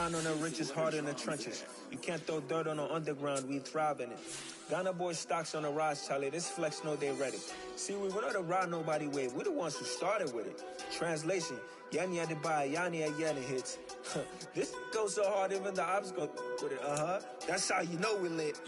grind on the riches, hard in the trenches. You can't throw dirt on the underground, we thrive in it. Ghana boys stocks on the rise, Charlie. This flex know they ready. See, we not to ride nobody wave. We the ones who started with it. Translation, Yani had to buy, Yani had Yanni hits. This goes so hard, even the ops go with it. That's how you know we lit.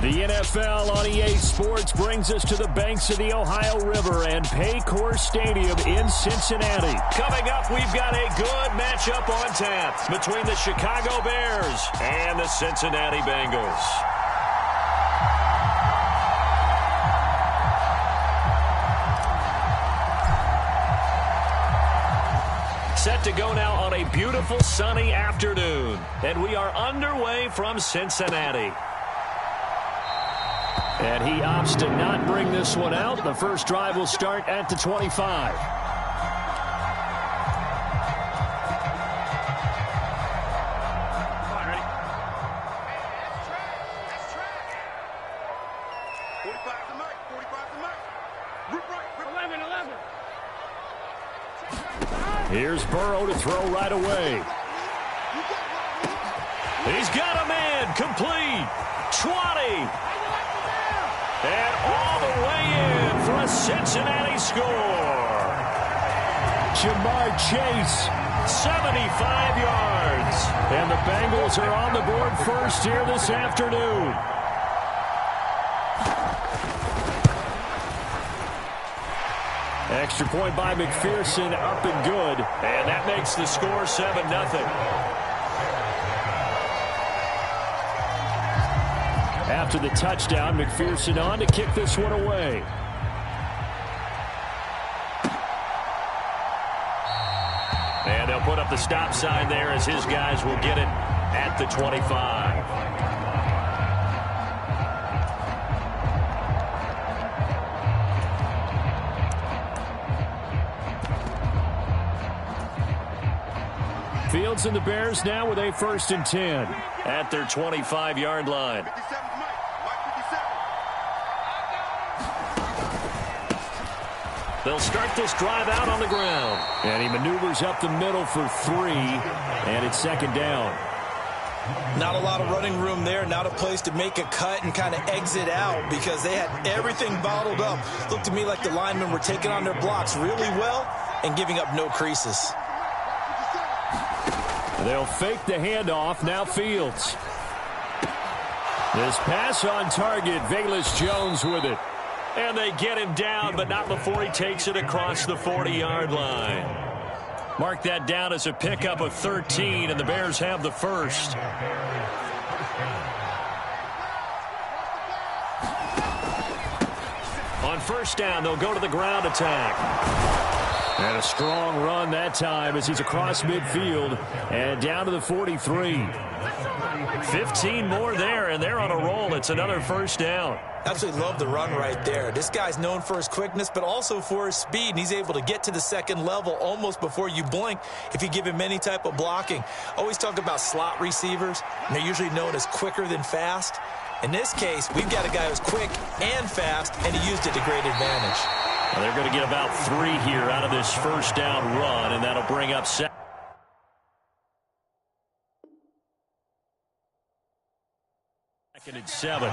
The NFL on EA Sports brings us to the banks of the Ohio River and Paycor Stadium in Cincinnati. Coming up, we've got a good matchup on tap between the Chicago Bears and the Cincinnati Bengals. Set to go now on a beautiful sunny afternoon, and we are underway from Cincinnati. And he opts to not bring this one out. The first drive will start at the 25. Here's Burrow to throw right away. He's got a man, complete, 20. And all the way in for a Cincinnati score. Jamar Chase, 75 yards. And the Bengals are on the board first here this afternoon. Extra point by McPherson, up and good. And that makes the score 7-0. After the touchdown, McPherson on to kick this one away. And they'll put up the stop sign there as his guys will get it at the 25. Fields and the Bears now with a 1st and 10 at their 25-yard line. They'll start this drive out on the ground. And he maneuvers up the middle for 3, and it's 2nd down. Not a lot of running room there, not a place to make a cut and kind of exit out because they had everything bottled up. Looked to me like the linemen were taking on their blocks really well and giving up no creases. They'll fake the handoff, now Fields. This pass on target, Velus Jones with it. And they get him down, but not before he takes it across the 40-yard line. Mark that down as a pickup of 13, and the Bears have the first. On 1st down, they'll go to the ground attack. And a strong run that time as he's across midfield and down to the 43. 15 more there, and they're on a roll. It's another 1st down. Absolutely love the run right there. This guy's known for his quickness, but also for his speed. And he's able to get to the 2nd level almost before you blink if you give him any type of blocking. Always talk about slot receivers, and they're usually known as quicker than fast. In this case, we've got a guy who's quick and fast, and he used it to great advantage. Well, they're going to get about 3 here out of this 1st down run, and that'll bring up 2nd and 7.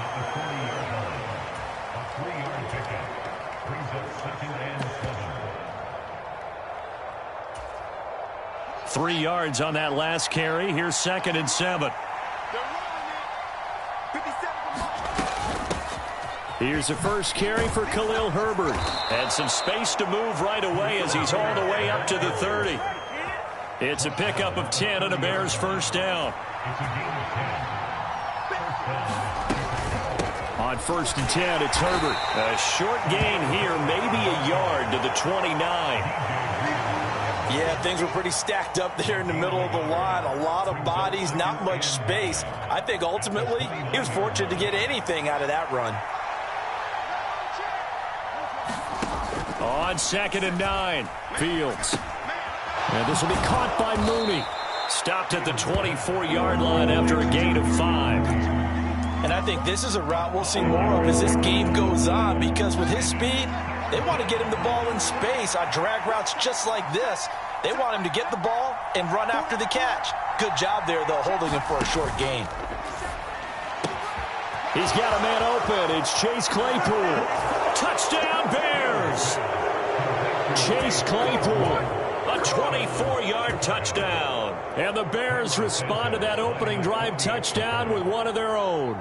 3 yards on that last carry. Here's 2nd and 7. Here's the first carry for Khalil Herbert. And some space to move right away as he's all the way up to the 30. It's a pickup of 10 and a Bears 1st down. On 1st and 10, it's Herbert. A short gain here, maybe a yard to the 29. Yeah, things were pretty stacked up there in the middle of the line. A lot of bodies, not much space. I think ultimately he was fortunate to get anything out of that run. On 2nd and 9, Fields. And this will be caught by Mooney. Stopped at the 24-yard line after a gain of 5. And I think this is a route we'll see more of as this game goes on, because with his speed, they want to get him the ball in space on drag routes just like this. They want him to get the ball and run after the catch. Good job there, though, holding him for a short gain. He's got a man open. It's Chase Claypool. Touchdown, Bears! Chase Claypool, a 24-yard touchdown. And the Bears respond to that opening drive touchdown with one of their own.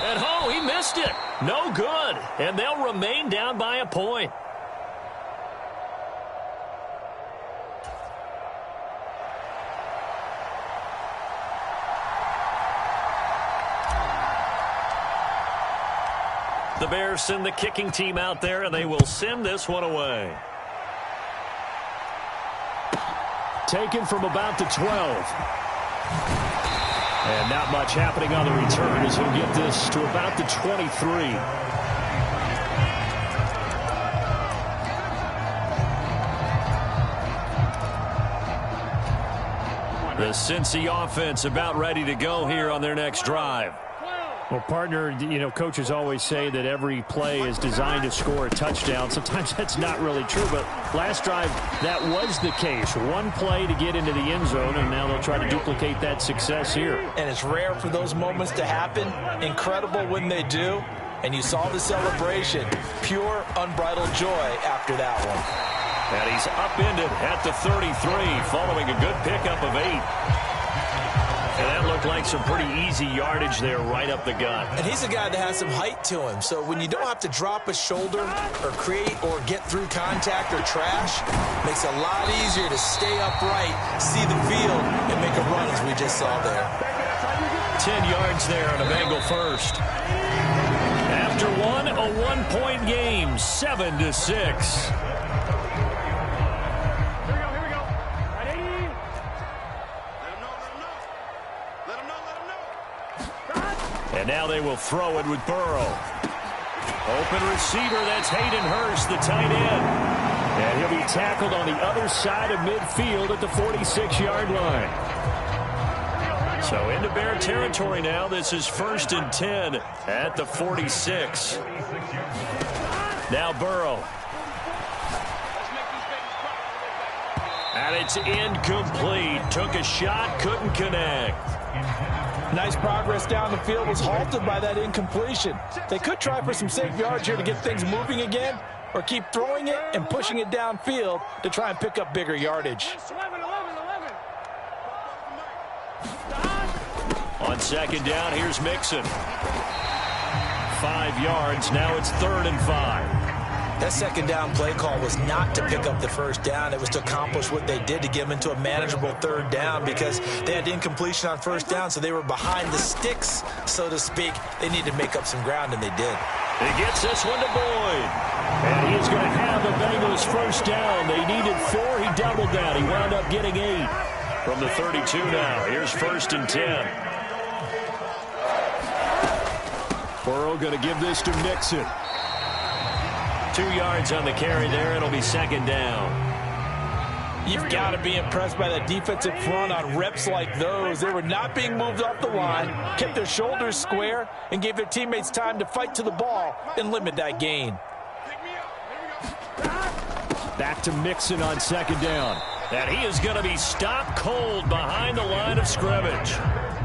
And oh, he missed it. No good. And they'll remain down by a point. The Bears send the kicking team out there, and they will send this one away. Taken from about the 12. And not much happening on the return as he'll get this to about the 23. The Cincy offense about ready to go here on their next drive. Well, partner, you know, coaches always say that every play is designed to score a touchdown. Sometimes that's not really true, but last drive, that was the case. One play to get into the end zone, and now they'll try to duplicate that success here. And it's rare for those moments to happen. Incredible when they do. And you saw the celebration. Pure, unbridled joy after that one. And he's upended at the 33, following a good pickup of 8. And that looked like some pretty easy yardage there right up the gut. And he's a guy that has some height to him. So when you don't have to drop a shoulder or create or get through contact or trash, makes it a lot easier to stay upright, see the field, and make a run as we just saw there. 10 yards there on a Bengal first. After one, a one-point game, 7-6. And now they will throw it with Burrow. Open receiver, that's Hayden Hurst, the tight end. And he'll be tackled on the other side of midfield at the 46-yard line. So into Bear territory now. This is 1st and 10 at the 46. Now Burrow. And it's incomplete. Took a shot, couldn't connect. Nice progress down the field, was halted by that incompletion. They could try for some safe yards here to get things moving again, or keep throwing it and pushing it downfield to try and pick up bigger yardage. On 2nd down, here's Mixon. 5 yards, now it's 3rd and 5. That 2nd down play call was not to pick up the 1st down. It was to accomplish what they did to get them into a manageable 3rd down, because they had incompletion on 1st down, so they were behind the sticks, so to speak. They needed to make up some ground, and they did. He gets this one to Boyd. And he's going to have the Bengals 1st down. They needed 4. He doubled that. He wound up getting 8. From the 32 now, here's 1st and 10. Burrow going to give this to Mixon. 2 yards on the carry there. It'll be 2nd down. You've got to be impressed by the defensive front on reps like those. They were not being moved off the line, kept their shoulders square, and gave their teammates time to fight to the ball and limit that gain. Back to Mixon on 2nd down. And he is going to be stopped cold behind the line of scrimmage.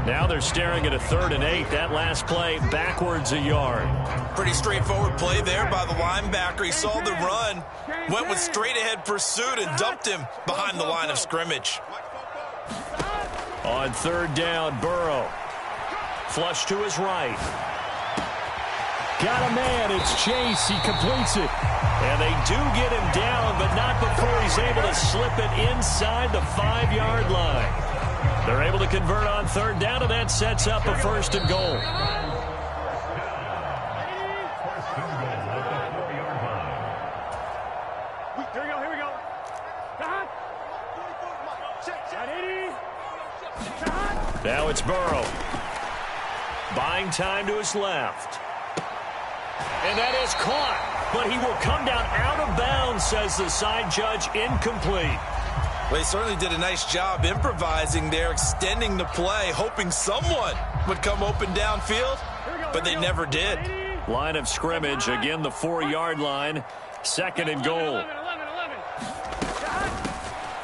Now they're staring at a 3rd and 8. That last play backwards a yard. Pretty straightforward play there by the linebacker. He saw the run, went with straight-ahead pursuit, and dumped him behind the line of scrimmage. On 3rd down, Burrow. Flush to his right. Got a man. It's Chase. He completes it. And they do get him down, but not before he's able to slip it inside the 5-yard line. They're able to convert on 3rd down, and that sets up a 1st and goal. Now it's Burrow. Buying time to his left. And that is caught. But he will come down out of bounds, says the side judge. Incomplete. Well, he certainly did a nice job improvising there, extending the play, hoping someone would come open downfield, but they never did. Line of scrimmage, again the 4-yard line, 2nd and goal.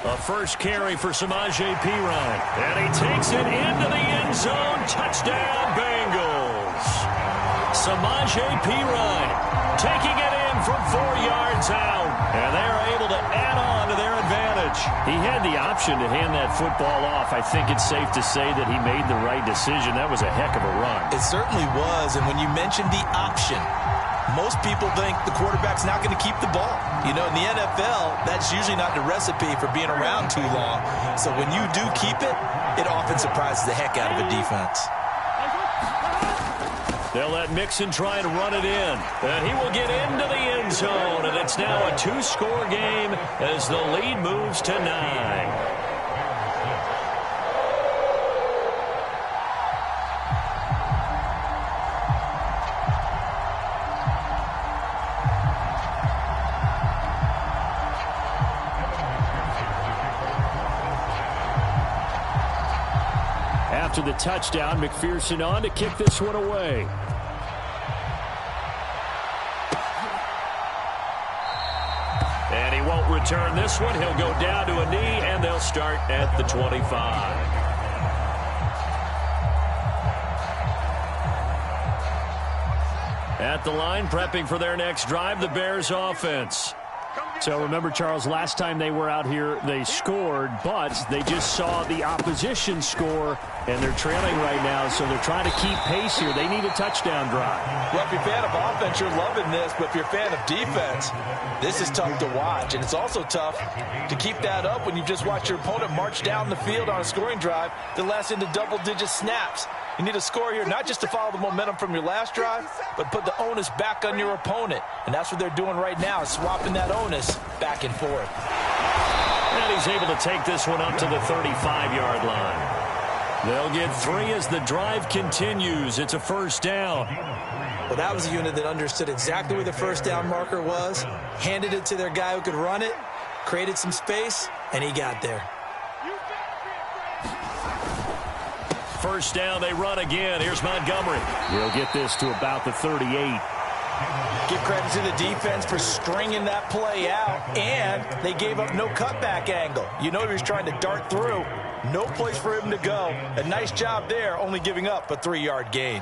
A first carry for Samaje Perine, and he takes it into the end zone. Touchdown, Bengals. Samaje Perine taking it in from 4 yards out, and they're able to add on to their advantage. He had the option to hand that football off. I think it's safe to say that he made the right decision. That was a heck of a run. It certainly was, and when you mentioned the option, most people think the quarterback's not going to keep the ball. You know, in the NFL, that's usually not the recipe for being around too long. So when you do keep it, it often surprises the heck out of a defense. They'll let Mixon try and run it in. And he will get into the end zone. And it's now a 2-score game as the lead moves to 9. After the touchdown, McPherson on to kick this one away. And he won't return this one. He'll go down to a knee, and they'll start at the 25. At the line, prepping for their next drive, the Bears offense. So remember, Charles, last time they were out here, they scored, but they just saw the opposition score, and they're trailing right now, so they're trying to keep pace here. They need a touchdown drive. Well, if you're a fan of offense, you're loving this, but if you're a fan of defense, this is tough to watch, and it's also tough to keep that up when you just watch your opponent march down the field on a scoring drive that lasts into double-digit snaps. You need a score here, not just to follow the momentum from your last drive, but put the onus back on your opponent. And that's what they're doing right now, swapping that onus back and forth. And he's able to take this one up to the 35-yard line. They'll get 3 as the drive continues. It's a first down. Well, that was a unit that understood exactly where the first down marker was, handed it to their guy who could run it, created some space, and he got there. First down, they run again. Here's Montgomery. He'll get this to about the 38. Give credit to the defense for stringing that play out, and they gave up no cutback angle. You know he was trying to dart through. No place for him to go. A nice job there, only giving up a 3-yard gain.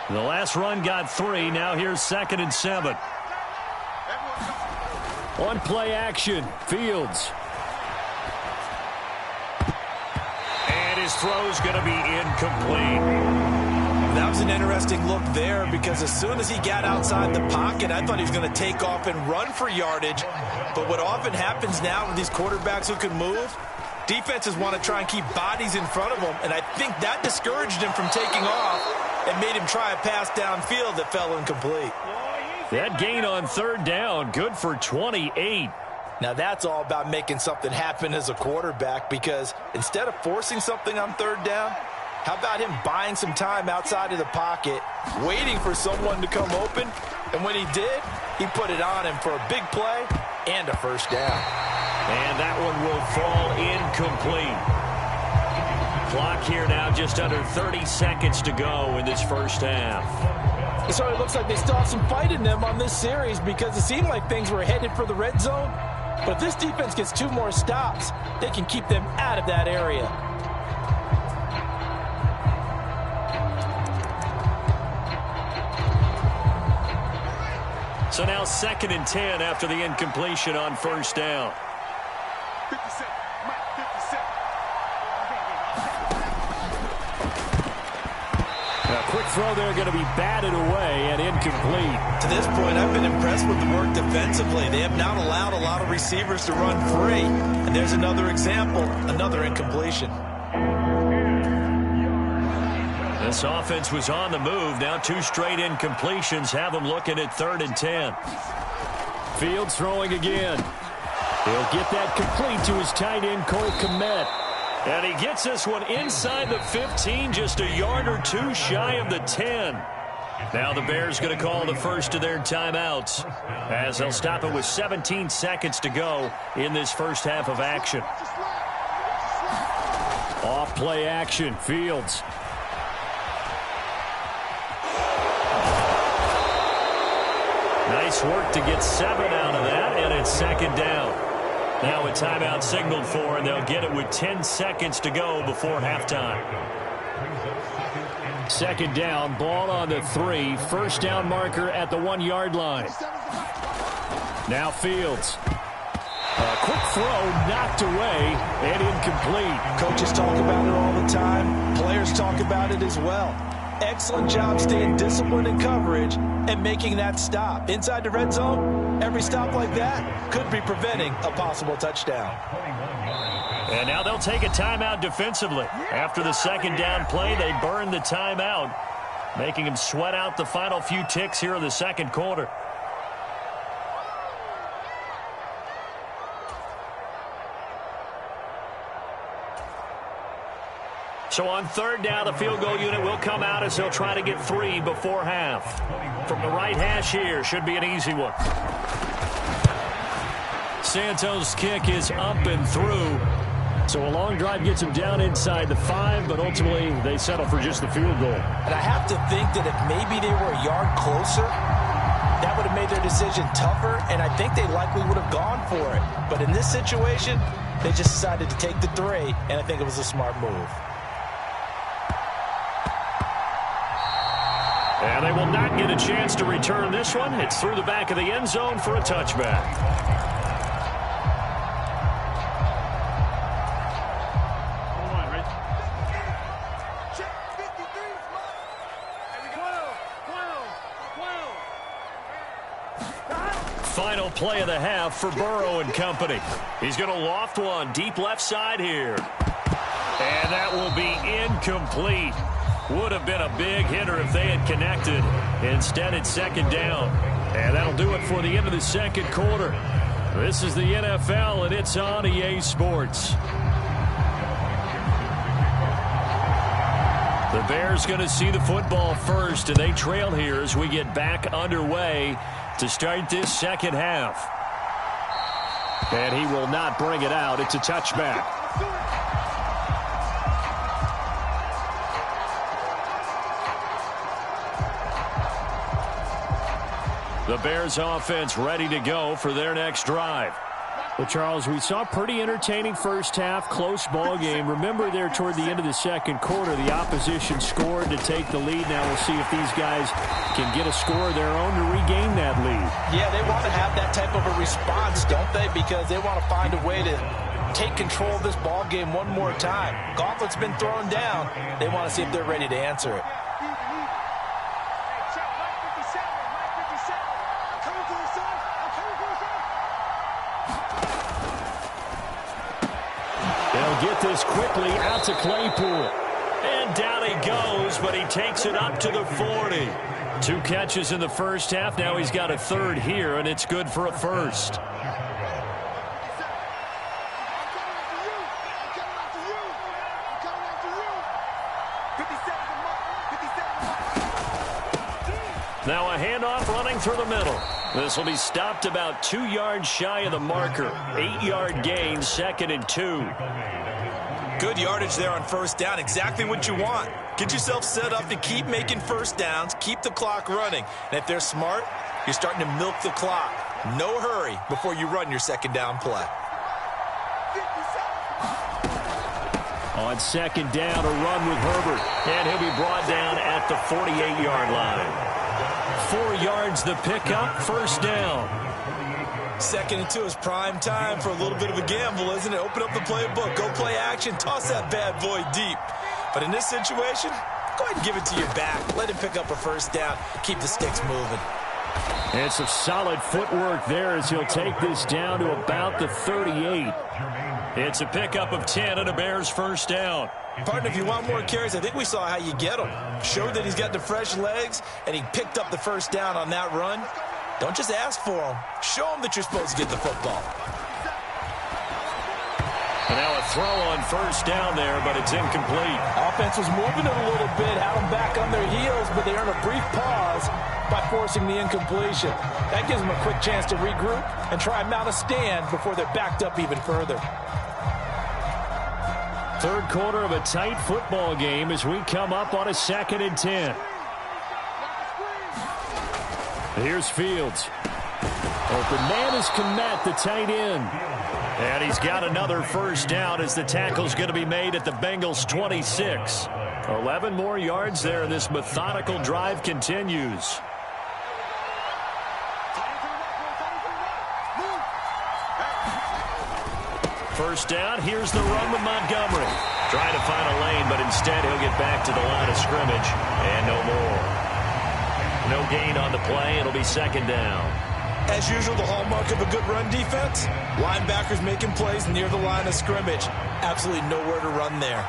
The last run got 3. Now here's 2nd and 7. On play action, Fields. His throw's going to be incomplete. That was an interesting look there because as soon as he got outside the pocket, I thought he was going to take off and run for yardage. But what often happens now with these quarterbacks who can move, defenses want to try and keep bodies in front of them, and I think that discouraged him from taking off and made him try a pass downfield that fell incomplete. That gain on 3rd down, good for 28. Now, that's all about making something happen as a quarterback because instead of forcing something on 3rd down, how about him buying some time outside of the pocket, waiting for someone to come open, and when he did, he put it on him for a big play and a first down. And that one will fall incomplete. Clock here now just under 30 seconds to go in this first half. So it looks like they still have some fight in them on this series because it seemed like things were headed for the red zone. But if this defense gets 2 more stops, they can keep them out of that area. So now 2nd and 10 after the incompletion on first down. A quick throw there going to be batted away and incomplete. To this point, I've been impressed with the work defensively. They have not allowed a lot of receivers to run free. And there's another example, another incompletion. This offense was on the move. Now 2 straight incompletions have them looking at 3rd and 10. Fields throwing again. He'll get that complete to his tight end, Cole Kmet. And he gets this one inside the 15, just a yard or two shy of the 10. Now the Bears going to call the first of their timeouts as they'll stop it with 17 seconds to go in this first half of action. Off play action, Fields. Nice work to get 7 out of that, and it's second down. Now a timeout signaled for, and they'll get it with 10 seconds to go before halftime. Second down, ball on the 3. First down marker at the 1-yard line. Now Fields. A quick throw knocked away and incomplete. Coaches talk about it all the time. Players talk about it as well. Excellent job staying disciplined in coverage and making that stop. Inside the red zone, every stop like that could be preventing a possible touchdown. And now they'll take a timeout defensively. After the second down play, they burn the timeout, making them sweat out the final few ticks here in the second quarter. So on third down, the field goal unit will come out as they'll try to get 3 before half. From the right hash here, should be an easy one. Santos' kick is up and through. So a long drive gets them down inside the 5, but ultimately they settle for just the field goal. And I have to think that if maybe they were a yard closer, that would have made their decision tougher, and I think they likely would have gone for it. But in this situation, they just decided to take the 3, and I think it was a smart move. And they will not get a chance to return this one. It's through the back of the end zone for a touchback. Final play of the half for Burrow and company. He's going to loft one deep left side here. And that will be incomplete. Would have been a big hitter if they had connected. Instead, it's second down. And that'll do it for the end of the second quarter. This is the NFL, and it's on EA Sports. The Bears going to see the football first, and they trail here as we get back underway to start this second half. And he will not bring it out. It's a touchback. The Bears offense ready to go for their next drive. Well, Charles, we saw a pretty entertaining first half, close ball game. Remember there toward the end of the second quarter, the opposition scored to take the lead. Now we'll see if these guys can get a score of their own to regain that lead. Yeah, they want to have that type of a response, don't they? Because they want to find a way to take control of this ball game one more time. Gauntlet's been thrown down. They want to see if they're ready to answer it. Get this quickly out to Claypool. And down he goes, but he takes it up to the 40. 2 catches in the first half. Now he's got a third here, and it's good for a first. Now a handoff running through the middle. This will be stopped about 2 yards shy of the marker. 8-yard gain, 2nd and 2. Good yardage there on first down. Exactly what you want. Get yourself set up to keep making first downs, keep the clock running. And if they're smart, you're starting to milk the clock. No hurry before you run your second down play. On second down, a run with Herbert. And he'll be brought down at the 48-yard line. 4 yards the pickup, first down. 2nd and 2 is prime time for a little bit of a gamble, isn't it? Open up the playbook, go play action, toss that bad boy deep. But in this situation, go ahead and give it to your back. Let him pick up a first down, keep the sticks moving. And some solid footwork there as he'll take this down to about the 38. It's a pickup of 10 and a Bears first down. Partner, if you want more carries, I think we saw how you get him. Showed that he's got the fresh legs, and he picked up the first down on that run. Don't just ask for him. Show him that you're supposed to get the football. And now a throw on first down there, but it's incomplete. Offense was moving it a little bit, had them back on their heels, but they earned a brief pause by forcing the incompletion. That gives them a quick chance to regroup and try and mount a stand before they're backed up even further. Third quarter of a tight football game as we come up on a 2nd and 10. Here's Fields. Open man is Kmet, the tight end. And he's got another first down as the tackle's going to be made at the Bengals' 26. 11 more yards there, and this methodical drive continues. First down, here's the run with Montgomery. Trying to find a lane, but instead he'll get back to the line of scrimmage. And no more. No gain on the play. It'll be 2nd down. As usual, the hallmark of a good run defense, linebackers making plays near the line of scrimmage. Absolutely nowhere to run there.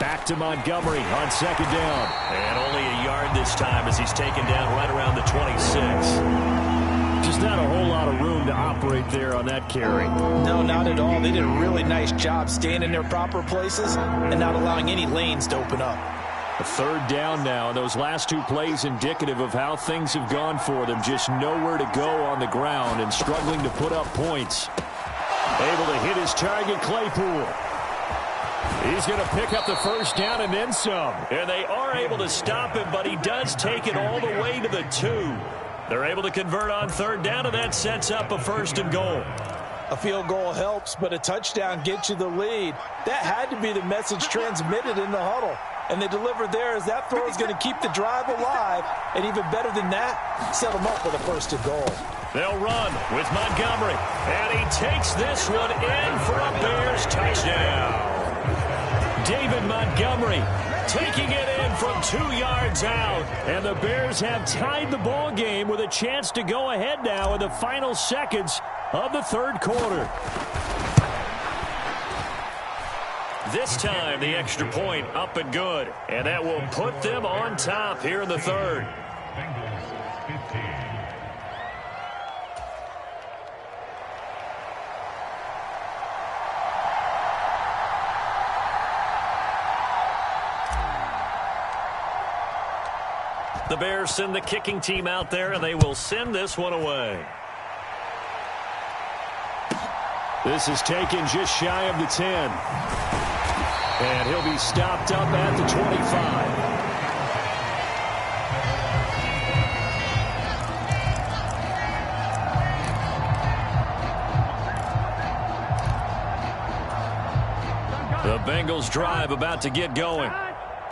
Back to Montgomery on 2nd down. And only a yard this time as he's taken down right around the 26. Just not a whole lot of room to operate there on that carry. No, not at all. They did a really nice job staying in their proper places and not allowing any lanes to open up. A 3rd down now. Those last 2 plays indicative of how things have gone for them. Just nowhere to go on the ground and struggling to put up points. Able to hit his target, Claypool. He's going to pick up the first down and then some. And they are able to stop him, but he does take it all the way to the 2. They're able to convert on 3rd down, and that sets up a 1st and goal. A field goal helps, but a touchdown gets you the lead. That had to be the message transmitted in the huddle. And they delivered there as that throw is going to keep the drive alive. And even better than that, set them up with a 1st and goal. They'll run with Montgomery. And he takes this one in for a Bears touchdown. David Montgomery taking it in from 2 yards out. And the Bears have tied the ball game with a chance to go ahead now in the final seconds of the 3rd quarter. This time, the extra point up and good. And that will put them on top here in the 3rd. The Bears send the kicking team out there, and they will send this one away. This is taken just shy of the 10. And he'll be stopped up at the 25. The Bengals drive about to get going.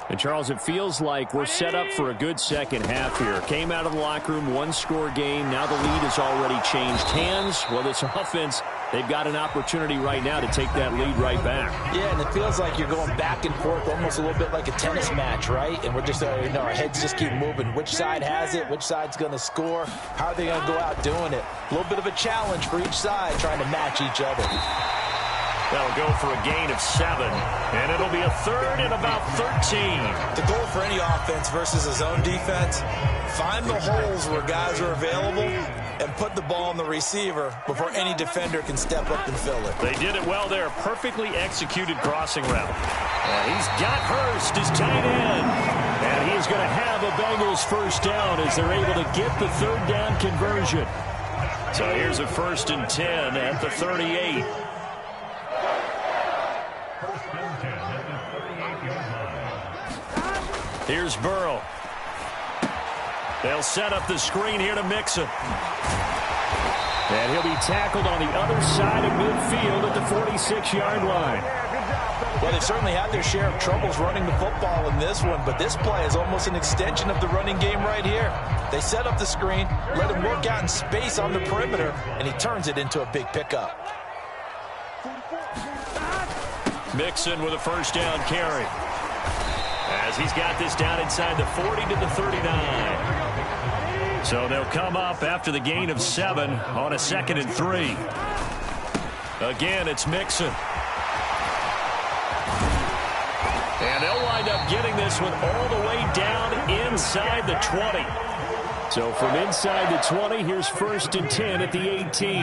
And, Charles, it feels like we're set up for a good second half here. Came out of the locker room, 1-score game. Now the lead has already changed hands. Well, this offense, they've got an opportunity right now to take that lead right back. Yeah, and it feels like you're going back and forth, almost a little bit like a tennis match, right? And we're just, our heads just keep moving. Which side has it? Which side's going to score? How are they going to go out doing it? A little bit of a challenge for each side, trying to match each other. That'll go for a gain of 7, and it'll be a 3rd and about 13. The goal for any offense versus a zone defense, find the holes where guys are available and put the ball on the receiver before any defender can step up and fill it. They did it well there. Perfectly executed crossing route. And he's got Hurst, his tight end. And he's going to have a Bengals first down as they're able to get the 3rd down conversion. So here's a 1st and 10 at the 38. Here's Burrow. They'll set up the screen here to Mixon. And he'll be tackled on the other side of midfield at the 46-yard line. Well, they certainly had their share of troubles running the football in this one, but this play is almost an extension of the running game right here. They set up the screen, let him work out in space on the perimeter, and he turns it into a big pickup. Mixon with a first down carry. As he's got this down inside the 40 to the 39. So they'll come up after the gain of 7 on a 2nd and 3. Again, it's Mixon. And they'll wind up getting this one all the way down inside the 20. So from inside the 20, here's 1st and 10 at the 18.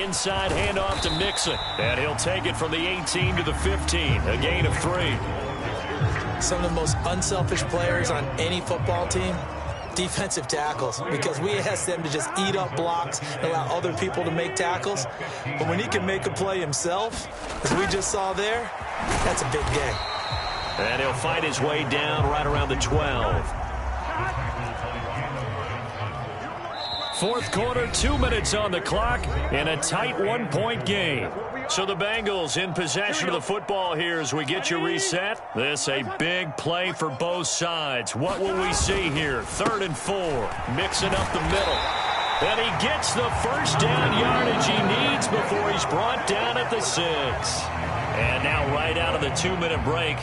Inside handoff to Mixon. And he'll take it from the 18 to the 15. A gain of 3. Some of the most unselfish players on any football team, defensive tackles, because we ask them to just eat up blocks and allow other people to make tackles. But when he can make a play himself, as we just saw there, that's a big game. And he'll fight his way down right around the 12. Fourth quarter, 2 minutes on the clock, in a tight 1-point game. So the Bengals in possession of the football here as we get you reset. This a big play for both sides. What will we see here? 3rd and 4. Mixing up the middle. And he gets the first down yardage he needs before he's brought down at the 6. And now right out of the 2-minute break,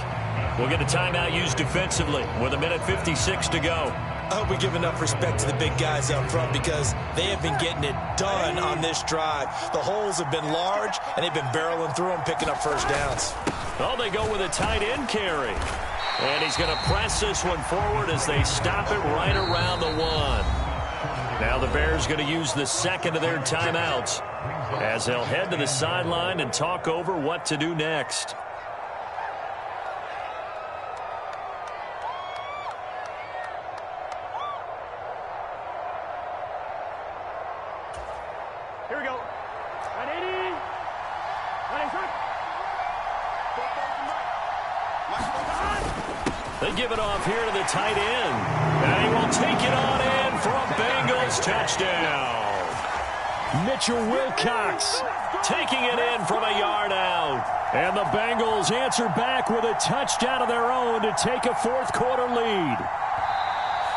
we'll get a timeout used defensively with 1:56 to go. I hope we give enough respect to the big guys up front because they have been getting it done on this drive. The holes have been large, and they've been barreling through them, picking up first downs. Oh, they go with a tight end carry. And he's going to press this one forward as they stop it right around the 1. Now the Bears going to use the second of their timeouts as they'll head to the sideline and talk over what to do next. Here we go. 180. 96. They give it off here to the tight end. And he will take it on in for a Bengals touchdown. Mitchell Wilcox Taking it in from a yard out. And the Bengals answer back with a touchdown of their own to take a fourth quarter lead.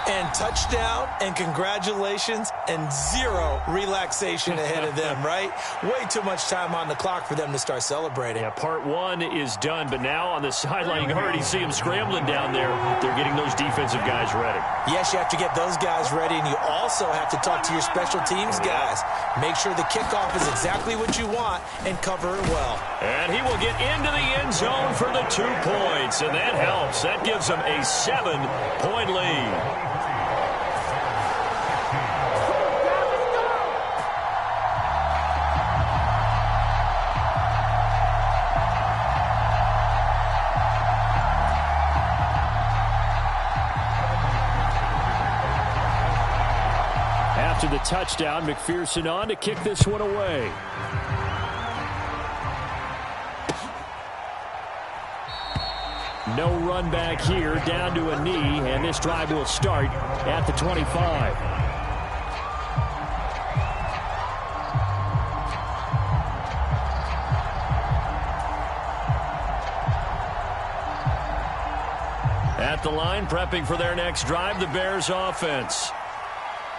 And touchdown, and congratulations, and zero relaxation ahead of them, right? Way too much time on the clock for them to start celebrating. Yeah, part one is done, but now on the sideline, you can already see them scrambling down there. They're getting those defensive guys ready. Yes, you have to get those guys ready, and you also have to talk to your special teams guys. Make sure the kickoff is exactly what you want and cover it well. And he will get into the end zone for the 2 points, and that helps. That gives them a 7-point lead. After the touchdown, McPherson on to kick this one away. No run back here, down to a knee, and this drive will start at the 25. At the line, prepping for their next drive, the Bears offense.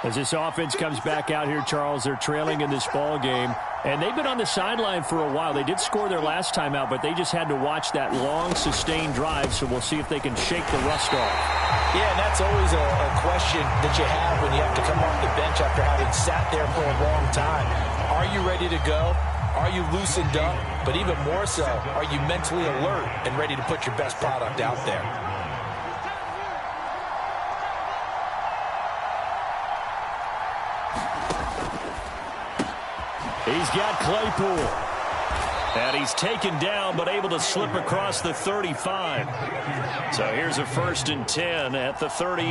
As this offense comes back out here, Charles, they're trailing in this ball game. And they've been on the sideline for a while. They did score their last time out, but they just had to watch that long, sustained drive, so we'll see if they can shake the rust off. Yeah, and that's always a question that you have when you have to come off the bench after having sat there for a long time. Are you ready to go? Are you loosened up? But even more so, are you mentally alert and ready to put your best product out there? He's got Claypool. And he's taken down, but able to slip across the 35. So here's a 1st and 10 at the 38.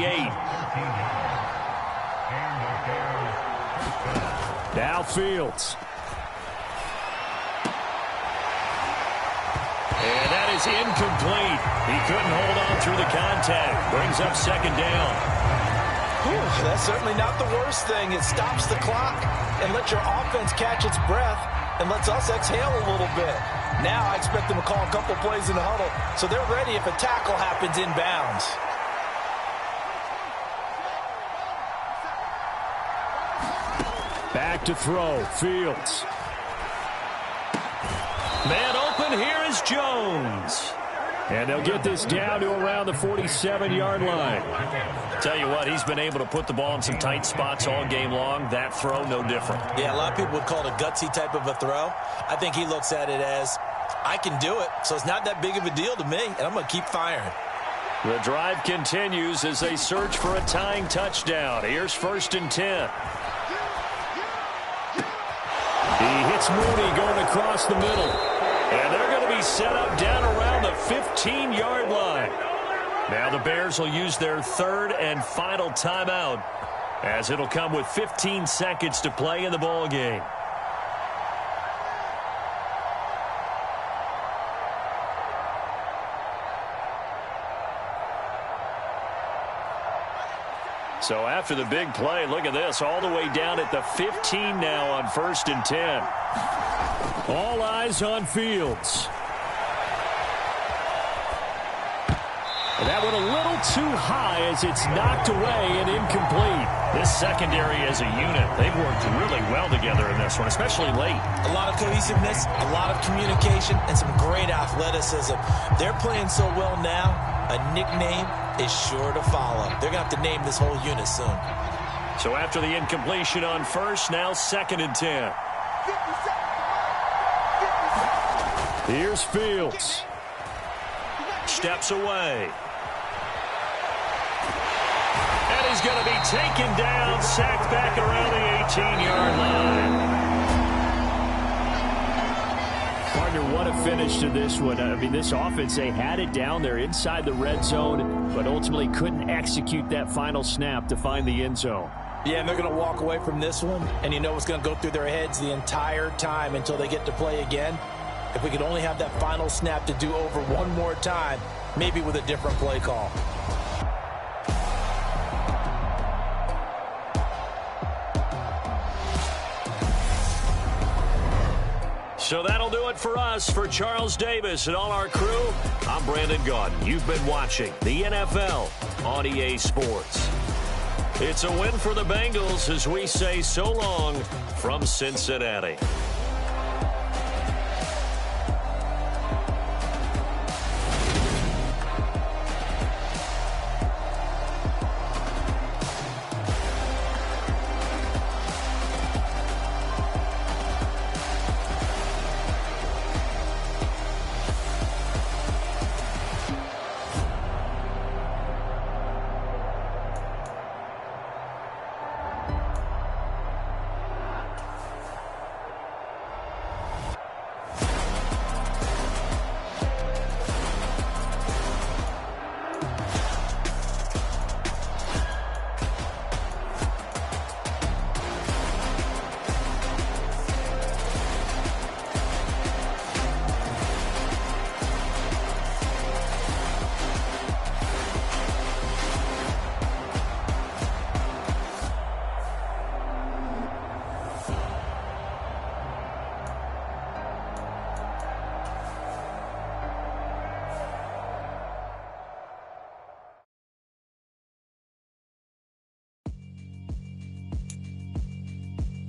Now Fields. And that is incomplete. He couldn't hold on through the contact. Brings up 2nd down. Whew, that's certainly not the worst thing. It stops the clock and lets your offense catch its breath and lets us exhale a little bit. Now I expect them to call a couple plays in the huddle so they're ready if a tackle happens inbounds. Back to throw. Fields. Man open, here is Jones. And they'll get this down to around the 47-yard line. Tell you what, he's been able to put the ball in some tight spots all game long. That throw, no different. Yeah, a lot of people would call it a gutsy type of a throw. I think he looks at it as, I can do it, so it's not that big of a deal to me, and I'm going to keep firing. The drive continues as they search for a tying touchdown. Here's 1st and 10. He hits Mooney going across the middle. And they're going to be set up down around the 15-yard line. Now the Bears will use their 3rd and final timeout, as it'll come with 15 seconds to play in the ball game. So after the big play, look at this, all the way down at the 15 now on 1st and 10. All eyes on Fields. That one a little too high as it's knocked away and incomplete. This secondary as a unit, they've worked really well together in this one, especially late. A lot of cohesiveness, a lot of communication, and some great athleticism. They're playing so well now, a nickname is sure to follow. They're going to have to name this whole unit soon. So after the incompletion on 1st, now 2nd and 10. Here's Fields. Steps away. And he's going to be taken down, sacked back around the 18-yard line. Partner, what a finish to this one. I mean, this offense, they had it down there inside the red zone, but ultimately couldn't execute that final snap to find the end zone. Yeah, and they're going to walk away from this one, and you know what's going to go through their heads the entire time until they get to play again. If we could only have that final snap to do over one more time, maybe with a different play call. So that'll do it for us. For Charles Davis and all our crew, I'm Brandon Gaudin. You've been watching the NFL on EA Sports. It's a win for the Bengals as we say so long from Cincinnati.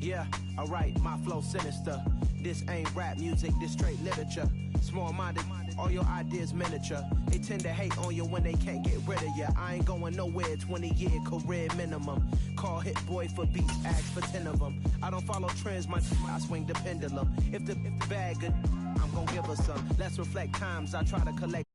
Yeah, alright, my flow sinister. This ain't rap music, this straight literature. Small-minded, all your ideas miniature. They tend to hate on you when they can't get rid of you. I ain't going nowhere, 20-year career minimum. Call Hit Boy for beats, ask for 10 of them. I don't follow trends, I swing the pendulum. If the bag good, I'm gonna give her some. Let's reflect times I try to collect.